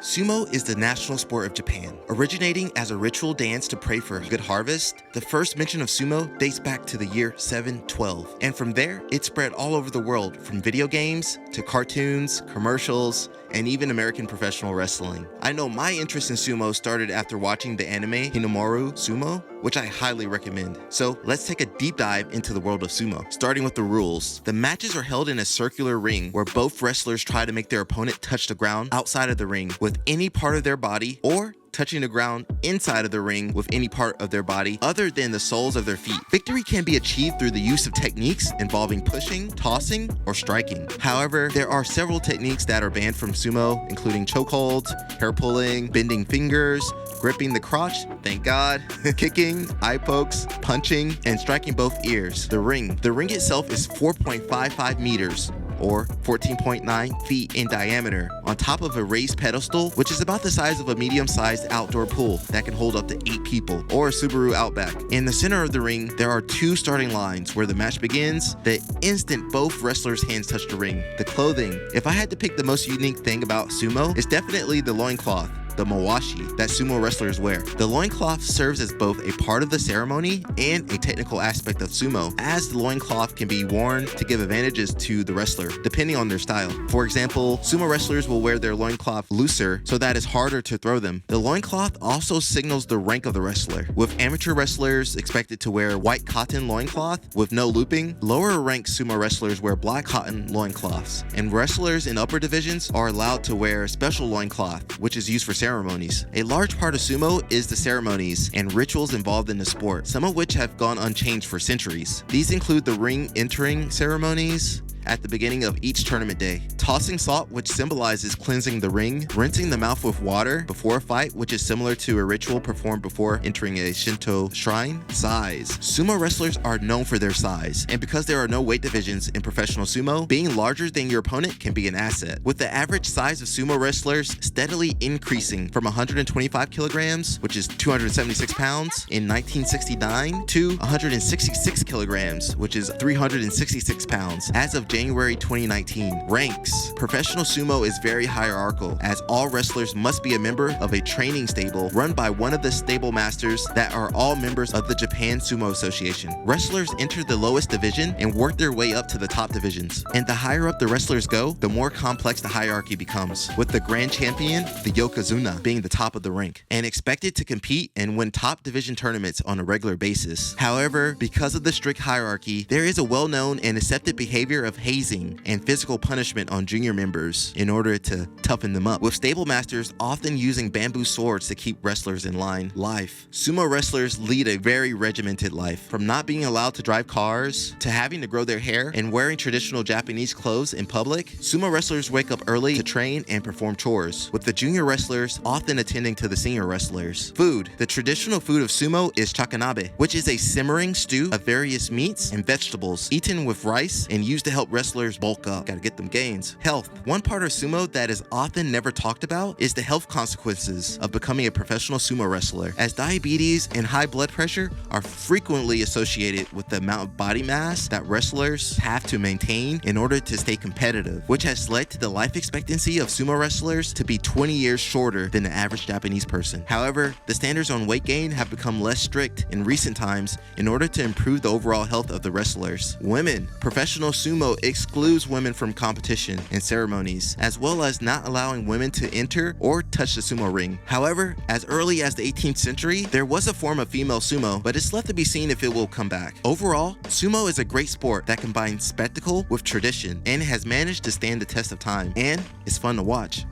Sumo is the national sport of Japan. Originating as a ritual dance to pray for a good harvest, the first mention of sumo dates back to the year 712. And from there, it spread all over the world, from video games to cartoons, commercials, and even American professional wrestling. I know my interest in sumo started after watching the anime Hinomaru Sumo, which I highly recommend. So let's take a deep dive into the world of sumo, starting with the rules. The matches are held in a circular ring where both wrestlers try to make their opponent touch the ground outside of the ring with any part of their body, or touching the ground inside of the ring with any part of their body other than the soles of their feet. Victory can be achieved through the use of techniques involving pushing, tossing, or striking. However, there are several techniques that are banned from sumo, including chokeholds, hair pulling, bending fingers, gripping the crotch, thank God, kicking, eye pokes, punching, and striking both ears. The ring itself is 4.55 meters, or 14.9 feet in diameter, on top of a raised pedestal, which is about the size of a medium-sized outdoor pool that can hold up to 8 people, or a Subaru Outback. In the center of the ring, there are 2 starting lines where the match begins the instant both wrestlers' hands touch the ring. The clothing. If I had to pick the most unique thing about sumo, it's definitely the loincloth, the mawashi, that sumo wrestlers wear. The loincloth serves as both a part of the ceremony and a technical aspect of sumo, as the loincloth can be worn to give advantages to the wrestler, depending on their style. For example, sumo wrestlers will wear their loincloth looser so that it's harder to throw them. The loincloth also signals the rank of the wrestler, with amateur wrestlers expected to wear white cotton loincloth with no looping. Lower ranked sumo wrestlers wear black cotton loincloths, and wrestlers in upper divisions are allowed to wear a special loincloth, which is used for ceremonies. A large part of sumo is the ceremonies and rituals involved in the sport, some of which have gone unchanged for centuries. These include the ring entering ceremonies at the beginning of each tournament day, tossing salt, which symbolizes cleansing the ring, rinsing the mouth with water before a fight, which is similar to a ritual performed before entering a Shinto shrine. Size. Sumo wrestlers are known for their size, and because there are no weight divisions in professional sumo, being larger than your opponent can be an asset, with the average size of sumo wrestlers steadily increasing from 125 kilograms, which is 276 pounds, in 1969 to 166 kilograms, which is 366 pounds, as of January 2019. Ranks. Professional sumo is very hierarchical, as all wrestlers must be a member of a training stable run by one of the stable masters that are all members of the Japan Sumo Association. Wrestlers enter the lowest division and work their way up to the top divisions. And the higher up the wrestlers go, the more complex the hierarchy becomes, with the grand champion, the Yokozuna, being the top of the rank, and expected to compete and win top division tournaments on a regular basis. However, because of the strict hierarchy, there is a well-known and accepted behavior of hazing and physical punishment on junior members in order to toughen them up, with stable masters often using bamboo swords to keep wrestlers in line. Life. Sumo wrestlers lead a very regimented life, from not being allowed to drive cars to having to grow their hair and wearing traditional Japanese clothes in public. Sumo wrestlers wake up early to train and perform chores, with the junior wrestlers often attending to the senior wrestlers. Food. The traditional food of sumo is chakanabe, which is a simmering stew of various meats and vegetables eaten with rice and used to help wrestlers bulk up. Gotta get them gains. Health. One part of sumo that is often never talked about is the health consequences of becoming a professional sumo wrestler, as diabetes and high blood pressure are frequently associated with the amount of body mass that wrestlers have to maintain in order to stay competitive, which has led to the life expectancy of sumo wrestlers to be 20 years shorter than the average Japanese person. However, the standards on weight gain have become less strict in recent times in order to improve the overall health of the wrestlers. Women. Professional sumo excludes women from competition and ceremonies, as well as not allowing women to enter or touch the sumo ring. However, as early as the 18th century, there was a form of female sumo, but it's left to be seen if it will come back. Overall, sumo is a great sport that combines spectacle with tradition and has managed to stand the test of time, and it's fun to watch.